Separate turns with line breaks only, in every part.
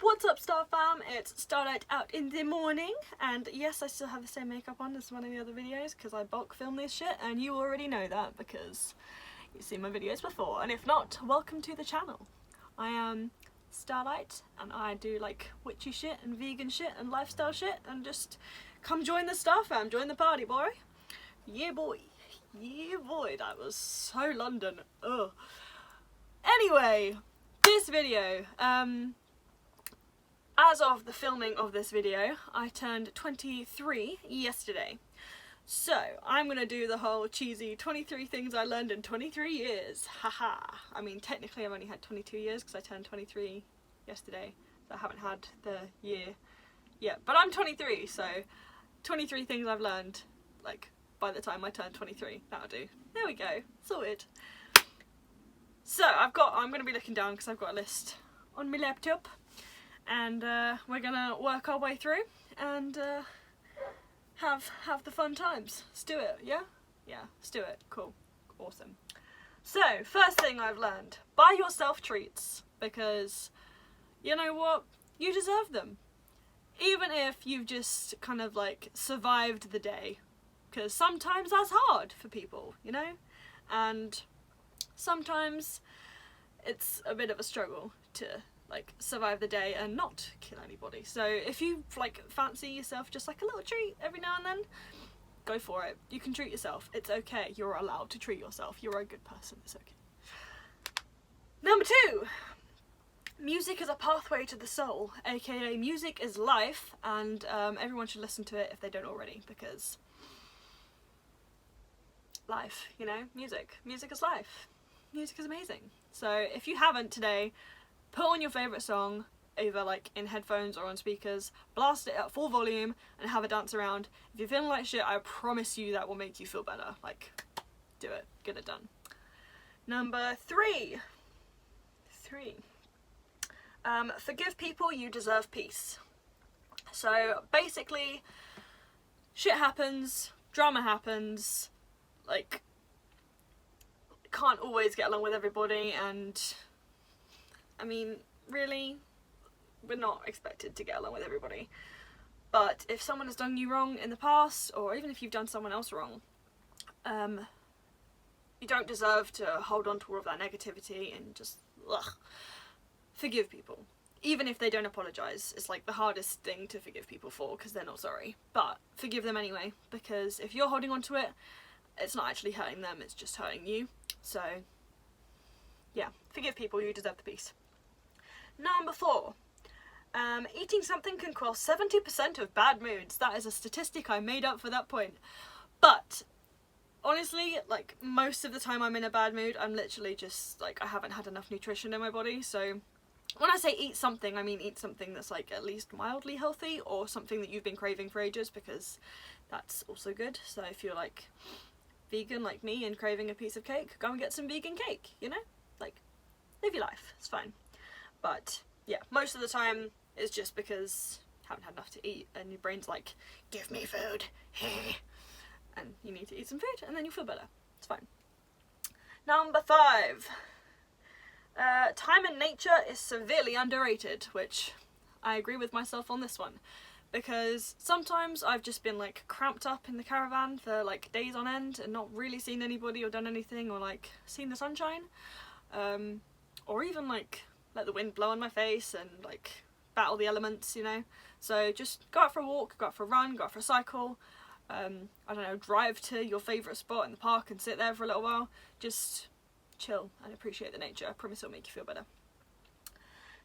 What's up, Star Fam? It's Starlight out in the morning, and yes, I still have the same makeup on as one of the other videos because I bulk film this shit, and you already know that because you've seen my videos before, and if not, welcome to the channel. I am Starlight, and I do like witchy shit and vegan shit and lifestyle shit, and just come join the Star Fam, join the party, boy. Yeah, boy. Yeah, boy. That was so London. Ugh. Anyway, this video, as of the filming of this video, I turned 23 yesterday. So, I'm gonna do the whole cheesy 23 things I learned in 23 years. Haha. I mean, technically I've only had 22 years because I turned 23 yesterday. So I haven't had the year yet. But I'm 23, so 23 things I've learned, like, by the time I turn 23. That'll do. There we go. Sorted. So, I'm gonna be looking down because I've got a list on my laptop. And we're gonna work our way through and have the fun times. Let's do it, yeah? Yeah, let's do it. Cool. Awesome. So, first thing I've learned, buy yourself treats, because you know what? You deserve them. Even if you've just kind of like survived the day, because sometimes that's hard for people, you know? And sometimes it's a bit of a struggle to like survive the day and not kill anybody. So if you like fancy yourself just like a little treat every now and then, go for it. You can treat yourself. It's okay. You're allowed to treat yourself. You're a good person. It's okay. Number 2. Music is a pathway to the soul, aka music is life, and everyone should listen to it if they don't already, because life, you know, music is life. Music is amazing. So if you haven't today, put on your favourite song, either like in headphones or on speakers, blast it at full volume and have a dance around. If you're feeling like shit, I promise you that will make you feel better. Like, do it. Get it done. Number 3. Forgive people, you deserve peace. So basically, shit happens, drama happens, like, can't always get along with everybody, and I mean, really, we're not expected to get along with everybody. But if someone has done you wrong in the past, or even if you've done someone else wrong, you don't deserve to hold on to all of that negativity and just, ugh. Forgive people. Even if they don't apologise. It's like the hardest thing to forgive people for, because they're not sorry. But forgive them anyway, because if you're holding on to it, it's not actually hurting them, it's just hurting you. So, yeah, forgive people, you deserve the peace. Number 4. Eating something can cause 70% of bad moods. That is a statistic I made up for that point. But, honestly, like, most of the time I'm in a bad mood, I'm literally just, like, I haven't had enough nutrition in my body. So, when I say eat something, I mean eat something that's, like, at least mildly healthy, or something that you've been craving for ages, because that's also good. So if you're, like, vegan like me and craving a piece of cake, go and get some vegan cake, you know? Like, live your life. It's fine. But, yeah, most of the time it's just because you haven't had enough to eat and your brain's like, give me food. And you need to eat some food and then you'll feel better. It's fine. Number 5. Time in nature is severely underrated, which I agree with myself on this one. Because sometimes I've just been like cramped up in the caravan for like days on end and not really seen anybody or done anything, or like seen the sunshine. Or even like let the wind blow on my face and like battle the elements, you know. So just go out for a walk, go out for a run, go out for a cycle. I don't know, drive to your favourite spot in the park and sit there for a little while. Just chill and appreciate the nature. I promise it'll make you feel better.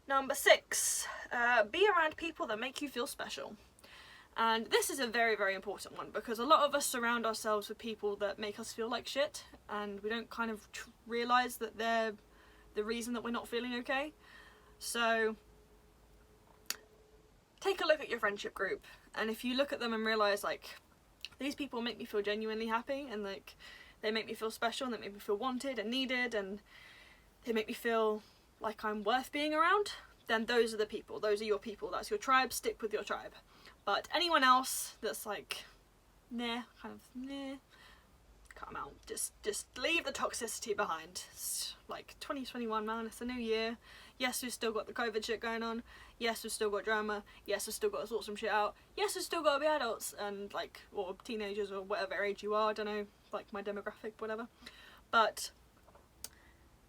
Number 6. Be around people that make you feel special. And this is a very, very important one, because a lot of us surround ourselves with people that make us feel like shit, and we don't kind of realise that they're the reason that we're not feeling okay. So take a look at your friendship group, and if you look at them and realise, like, these people make me feel genuinely happy, and like they make me feel special, and they make me feel wanted and needed, and they make me feel like I'm worth being around, then those are the people. Those are your people. That's your tribe. Stick with your tribe. But anyone else that's like, nah, kind of, nah, cut them out. Just leave the toxicity behind. It's like 2021, man. It's a new year. Yes, we've still got the COVID shit going on. Yes, we've still got drama. Yes, we've still got to sort some shit out. Yes, we've still got to be adults and like, or teenagers or whatever age you are. I don't know, like my demographic, whatever. But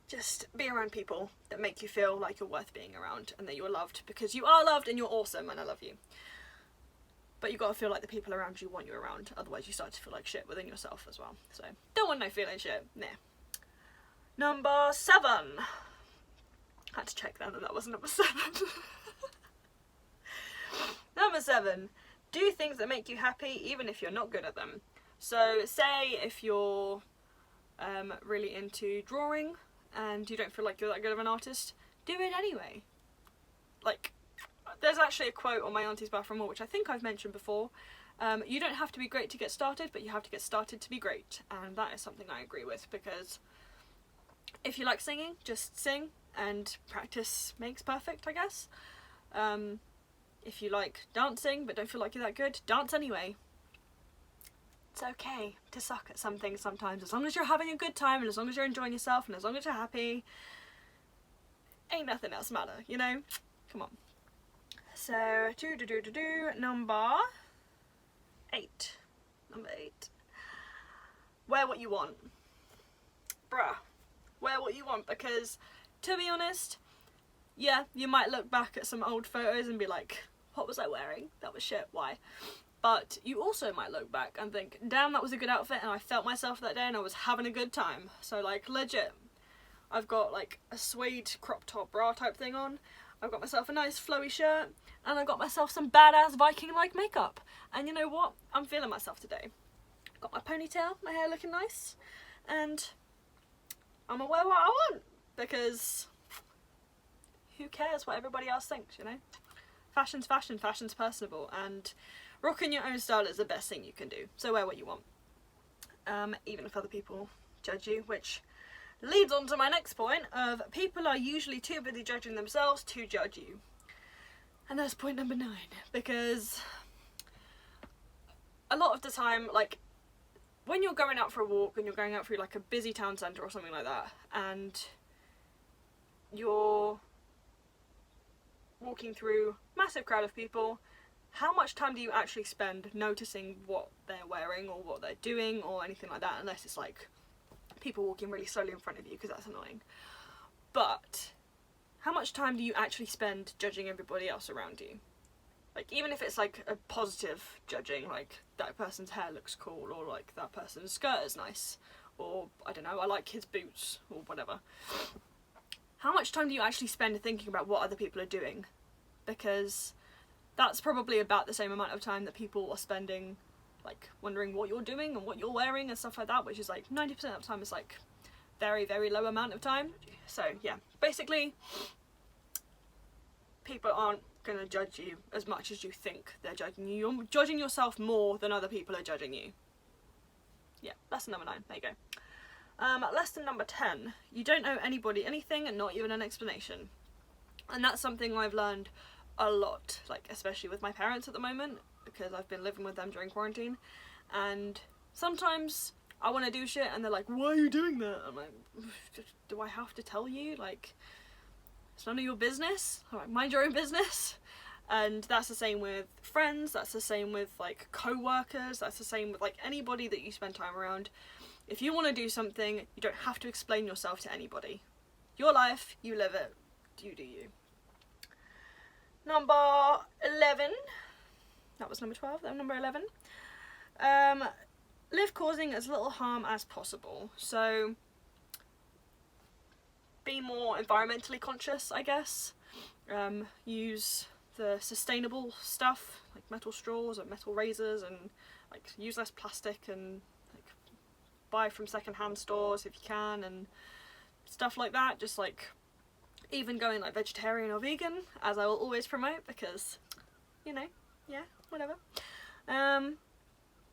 just be around people that make you feel like you're worth being around and that you're loved, because you are loved and you're awesome and I love you. But you got to feel like the people around you want you around, otherwise you start to feel like shit within yourself as well. So don't want no feeling shit. Nah. Number 7. Had to check that was number 7. Number 7. Do things that make you happy even if you're not good at them. So say if you're really into drawing and you don't feel like you're that good of an artist, do it anyway. Like, there's actually a quote on my auntie's bathroom wall, which I think I've mentioned before. You don't have to be great to get started, but you have to get started to be great. And that is something I agree with, because if you like singing, just sing, and practice makes perfect, I guess. If you like dancing but don't feel like you're that good, dance anyway. It's okay to suck at some things sometimes, as long as you're having a good time and as long as you're enjoying yourself and as long as you're happy. Ain't nothing else matter, you know? Come on. So, number 8. Number 8. Wear what you want. Bruh. Wear what you want, because, to be honest, yeah, you might look back at some old photos and be like, what was I wearing? That was shit, why? But you also might look back and think, damn, that was a good outfit and I felt myself that day and I was having a good time. So, like, legit, I've got like a suede crop top bra type thing on, I've got myself a nice flowy shirt, and I've got myself some badass Viking-like makeup. And you know what? I'm feeling myself today. Got my ponytail, my hair looking nice, and I'm gonna wear what I want, because who cares what everybody else thinks, you know? Fashion's fashion, fashion's personable, and rocking your own style is the best thing you can do. So wear what you want. Even if other people judge you, which leads on to my next point of people are usually too busy judging themselves to judge you. And that's point number 9, because a lot of the time, like, when you're going out for a walk and you're going out through like a busy town centre or something like that, and you're walking through a massive crowd of people, how much time do you actually spend noticing what they're wearing or what they're doing or anything like that, unless it's like people walking really slowly in front of you, because that's annoying. But how much time do you actually spend judging everybody else around you? Like, even if it's like a positive judging, like that person's hair looks cool, or like that person's skirt is nice, or I don't know, I like his boots, or whatever. How much time do you actually spend thinking about what other people are doing? Because that's probably about the same amount of time that people are spending like wondering what you're doing and what you're wearing and stuff like that, which is like 90% of the time is like very, very low amount of time. So yeah, basically people aren't gonna judge you as much as you think they're judging you. You're judging yourself more than other people are judging you. Yeah, lesson number 9, there you go. Lesson number 10, you don't owe anybody anything and not even an explanation. And that's something I've learned a lot, like especially with my parents at the moment, because I've been living with them during quarantine, and sometimes I want to do shit and they're like, why are you doing that? I'm like, do I have to tell you? Like, it's none of your business. Like, mind your own business. And that's the same with friends, that's the same with like co-workers, that's the same with like anybody that you spend time around. If you want to do something, you don't have to explain yourself to anybody. Your life, you live it, you do you. Number 11, that was number 12, that was number 11. Live causing as little harm as possible. So be more environmentally conscious, I guess. Use the sustainable stuff, like metal straws or metal razors, and like use less plastic, and like buy from secondhand stores if you can, and stuff like that. Just like even going like vegetarian or vegan, as I will always promote, because, you know, yeah, whatever.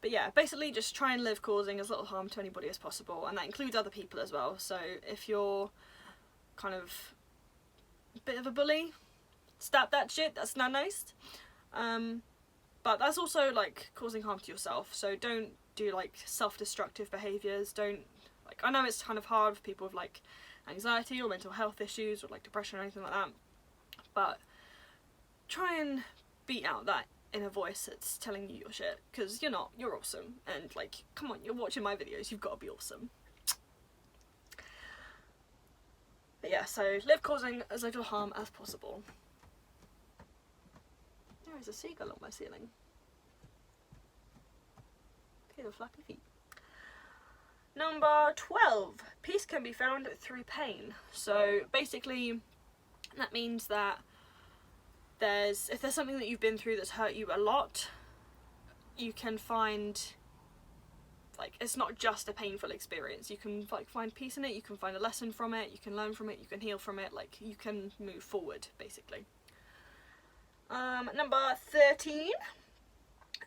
But yeah, basically just try and live causing as little harm to anybody as possible, and that includes other people as well. So if you're kind of a bit of a bully, stop that shit, that's not nice. But that's also like causing harm to yourself, so don't do like self-destructive behaviours. Don't, like, I know it's kind of hard for people with like anxiety or mental health issues or like depression or anything like that. But try and beat out that inner voice that's telling you your shit, because you're not. You're awesome, and like, come on, you're watching my videos, you've got to be awesome. But yeah, so live causing as little harm as possible. There is a seagull on my ceiling. Here's a flappy feet. Number 12. Peace can be found through pain. So basically, that means that if there's something that you've been through that's hurt you a lot, you can find, like, it's not just a painful experience. You can like find peace in it, you can find a lesson from it, you can learn from it, you can heal from it, like, you can move forward, basically. Number 13.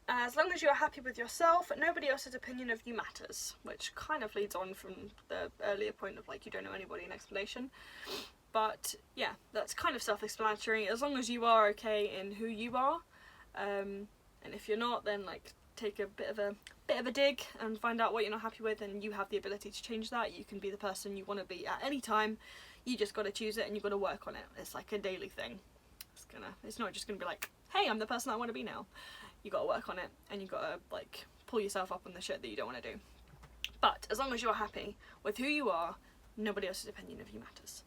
As long as you're happy with yourself, nobody else's opinion of you matters, which kind of leads on from the earlier point of like, you don't know anybody in explanation. But yeah, that's kind of self-explanatory. As long as you are okay in who you are, and if you're not, then like take a bit of a dig and find out what you're not happy with, and you have the ability to change that. You can be the person you want to be at any time. You just got to choose it, and you've got to work on it. It's like a daily thing. It's not just gonna be like, hey, I'm the person I want to be now. You got to work on it, and you got to like pull yourself up on the shit that you don't want to do. But as long as you're happy with who you are, nobody else's opinion of you matters.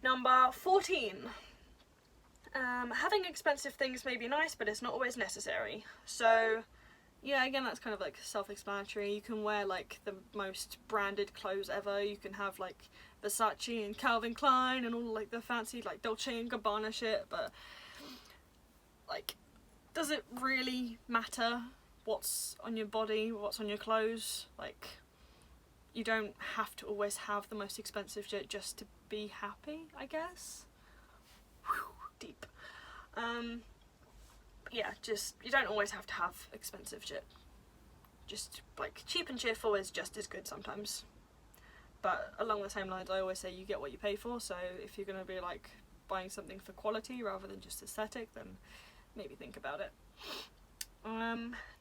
Number 14. Having expensive things may be nice, but it's not always necessary. So yeah, again, that's kind of like self-explanatory. You can wear like the most branded clothes ever. You can have like Versace and Calvin Klein and all like the fancy like Dolce and Gabbana shit, but like, does it really matter what's on your body, what's on your clothes? Like, you don't have to always have the most expensive shit just to be happy, I guess. Whew, deep. Yeah, just, you don't always have to have expensive shit. Just like cheap and cheerful is just as good sometimes. But along the same lines, I always say you get what you pay for. So if you're gonna be like buying something for quality rather than just aesthetic, then maybe think about it.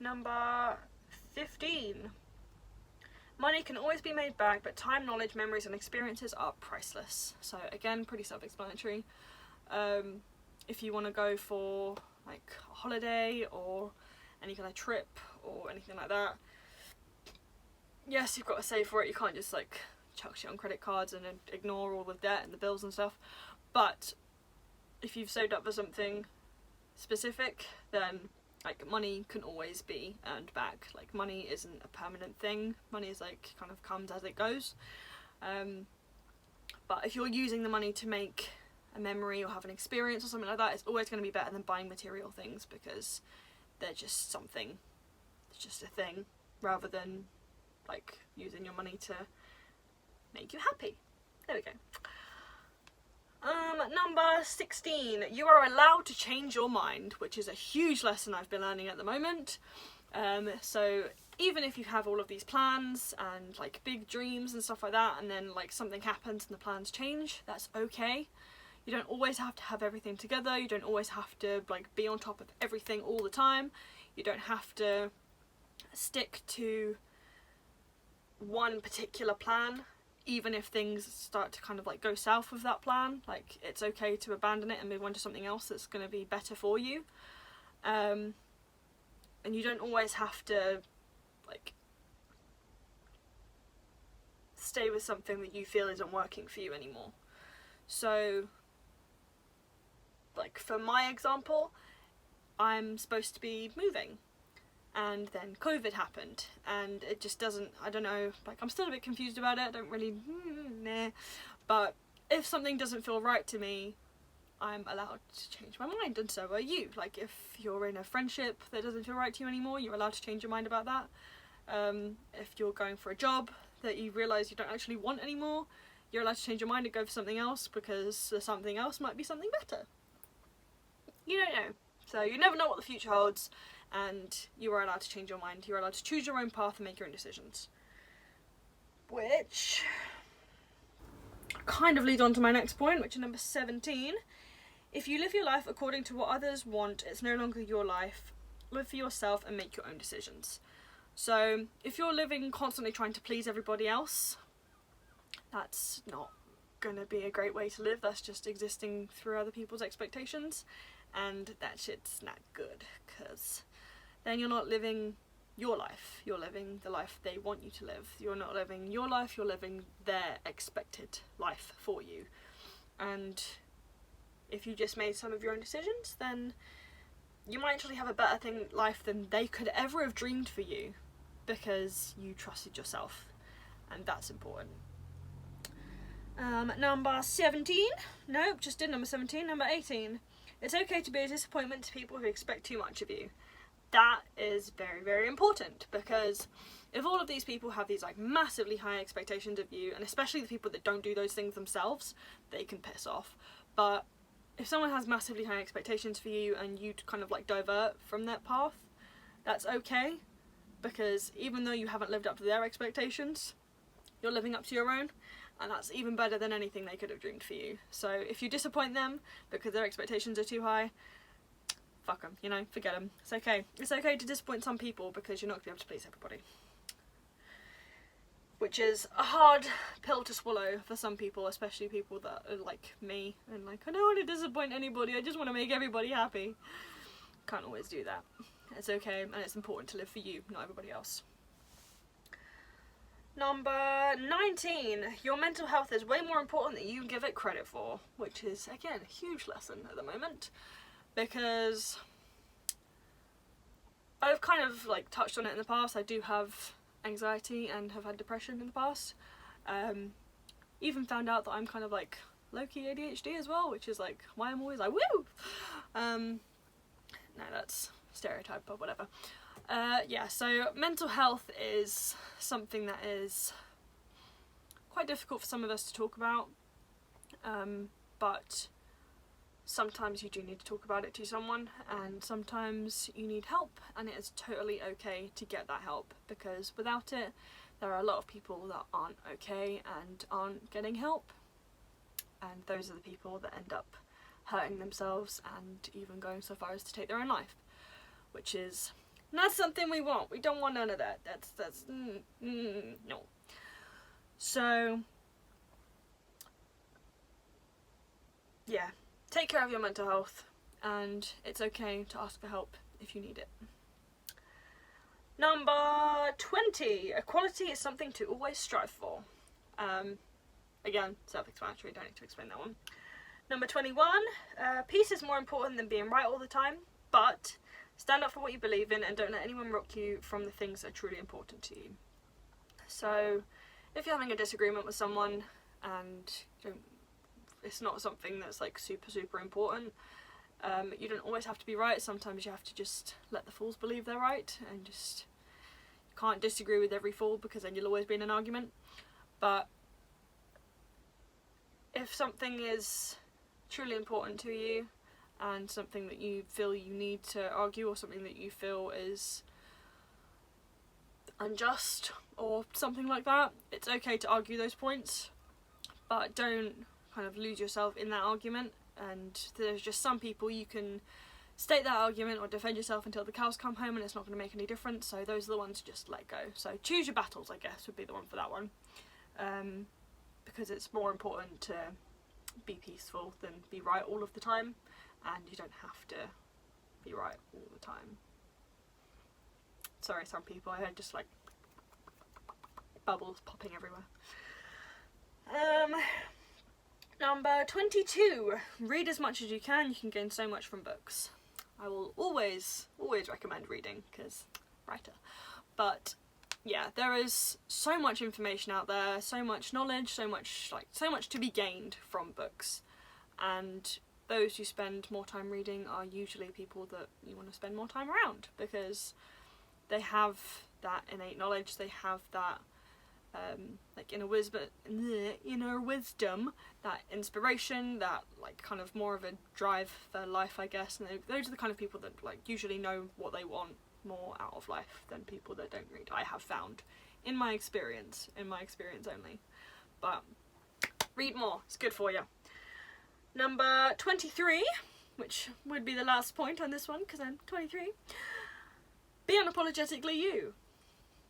Number 15. Money can always be made back, but time, knowledge, memories and experiences are priceless. So again, pretty self-explanatory. If you want to go for like a holiday or any kind of trip or anything like that, yes, you've got to save for it. You can't just like chuck shit on credit cards and ignore all the debt and the bills and stuff. But if you've saved up for something specific, then like money can always be earned back. Like, money isn't a permanent thing. Money is like kind of comes as it goes. But if you're using the money to make a memory or have an experience or something like that, it's always going to be better than buying material things, because they're just something. It's just a thing, rather than like using your money to make you happy. There we go. Number 16. You are allowed to change your mind, which is a huge lesson I've been learning at the moment. So even if you have all of these plans and like big dreams and stuff like that, and then like something happens and the plans change, that's okay. You don't always have to have everything together. You don't always have to like be on top of everything all the time. You don't have to stick to one particular plan. Even if things start to kind of like go south with that plan, like, it's okay to abandon it and move on to something else that's going to be better for you. And you don't always have to like stay with something that you feel isn't working for you anymore. So like, for my example, I'm supposed to be moving, and then COVID happened, and it just doesn't, I don't know, like, I'm still a bit confused about it. I don't really, but if something doesn't feel right to me, I'm allowed to change my mind, and so are you. Like, if you're in a friendship that doesn't feel right to you anymore, you're allowed to change your mind about that. If you're going for a job that you realise you don't actually want anymore, you're allowed to change your mind and go for something else, because the something else might be something better. You don't know. So you never know what the future holds, and you are allowed to change your mind. You're allowed to choose your own path and make your own decisions. Which kind of leads on to my next point, which is number 17. If you live your life according to what others want, it's no longer your life. Live for yourself and make your own decisions. So if you're living constantly trying to please everybody else, That's not gonna be a great way to live. That's just existing through other people's expectations, and that shit's not good, because then you're not living your life. You're living the life they want you to live. You're not living your life, you're living their expected life for you. And if you just made some of your own decisions, then you might actually have a better life than they could ever have dreamed for you, because you trusted yourself, and that's important. Number 17. Nope, just did number 17. Number 18. It's okay to be a disappointment to people who expect too much of you. That is very, very important, because if all of these people have these like massively high expectations of you, and especially the people that don't do those things themselves, they can piss off. But if someone has massively high expectations for you and you kind of like divert from that path, that's okay, because even though you haven't lived up to their expectations, you're living up to your own, and that's even better than anything they could have dreamed for you. So if you disappoint them because their expectations are too high, fuck them, you know, forget them. It's okay. It's okay to disappoint some people, because you're not going to be able to please everybody. Which is a hard pill to swallow for some people, especially people that are like me, and like, I don't want to disappoint anybody, I just want to make everybody happy. Can't always do that. It's okay, and it's important to live for you, not everybody else. Number 19. Your mental health is way more important than you give it credit for, which is, again, a huge lesson at the moment, because I've kind of like touched on it in the past. I do have anxiety and have had depression in the past. Even found out that I'm kind of like low-key ADHD as well, which is like why I'm always like woo. No, that's stereotype, but whatever. Yeah, so mental health is something that is quite difficult for some of us to talk about, but sometimes you do need to talk about it to someone, and sometimes you need help, and it is totally okay to get that help, because without it, there are a lot of people that aren't okay and aren't getting help, and those are the people that end up hurting themselves and even going so far as to take their own life, which is not something we want. We don't want none of that. That's no. So yeah, take care of your mental health, and it's okay to ask for help if you need it. Number 20. Equality is something to always strive for. Again, self-explanatory, don't need to explain that one. Number 21. Peace is more important than being right all the time, but stand up for what you believe in and don't let anyone rock you from the things that are truly important to you. So if you're having a disagreement with someone and it's not something that's like super important, you don't always have to be right. Sometimes you have to just let the fools believe they're right, and just, you can't disagree with every fool, because then you'll always be in an argument. But if something is truly important to you, and something that you feel you need to argue, or something that you feel is unjust or something like that, it's okay to argue those points, but don't kind of lose yourself in that argument. And there's just some people you can state that argument or defend yourself until the cows come home, and it's not going to make any difference, so those are the ones to just let go. So choose your battles, I guess, would be the one for that one, because it's more important to be peaceful than be right all of the time, and you don't have to be right all the time. Sorry, some people, I heard just like bubbles popping everywhere. Number 22. Read as much as you can. You can gain so much from books. I will always recommend reading, because writer. But yeah, there is so much information out there, so much knowledge, so much to be gained from books, and those who spend more time reading are usually people that you want to spend more time around, because they have that innate knowledge, they have that like inner wisdom, that inspiration, that like kind of more of a drive for life, I guess. And those are the kind of people that like usually know what they want more out of life than people that don't read, I have found, in my experience only. But read more, it's good for you. Number 23, which would be the last point on this one, because I'm 23. Be unapologetically you.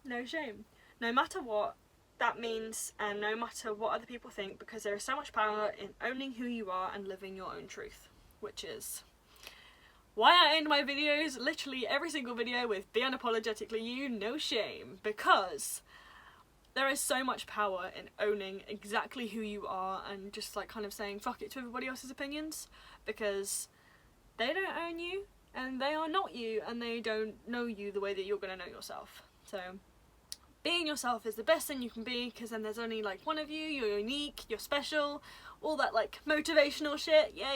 No shame. No matter what, that means, and no matter what other people think, because there is so much power in owning who you are and living your own truth, which is why I end my videos, literally every single video, with Beunapologetically you, no shame, because there is so much power in owning exactly who you are and just like kind of saying fuck it to everybody else's opinions, because they don't own you and they are not you and they don't know you the way that you're going to know yourself. So being yourself is the best thing you can be, because then there's only like one of you, you're unique, you're special, all that like motivational shit, yeah.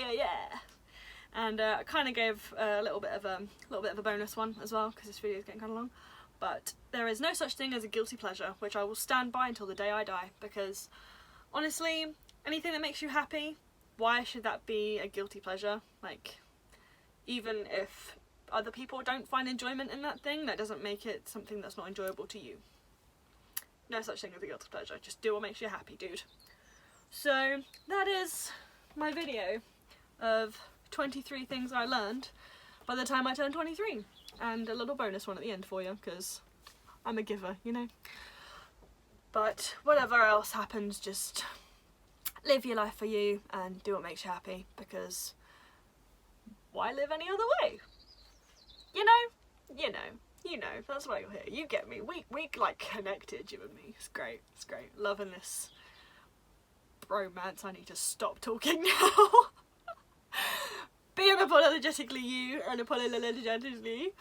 And I kind of gave a little bit of a bonus one as well, because this video is getting kind of long. But there is no such thing as a guilty pleasure, which I will stand by until the day I die, because honestly, anything that makes you happy, why should that be a guilty pleasure? Like, even if other people don't find enjoyment in that thing, that doesn't make it something that's not enjoyable to you. No such thing as a guilty pleasure, just do what makes you happy, dude. So that is my video of 23 things I learned by the time I turned 23, and a little bonus one at the end for you, because I'm a giver, you know. But whatever else happens, just live your life for you and do what makes you happy, because why live any other way? You know, that's why you're here. You get me. We like connected, you and me. It's great. Loving this bromance. I need to stop talking now. Be unapologetically you, unapologetically.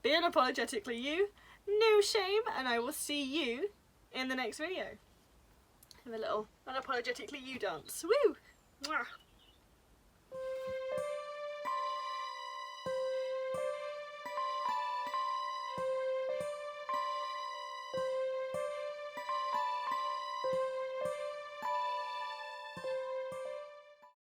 Be unapologetically you. No shame, and I will see you in the next video. Have a little unapologetically you dance. Woo! Mwah.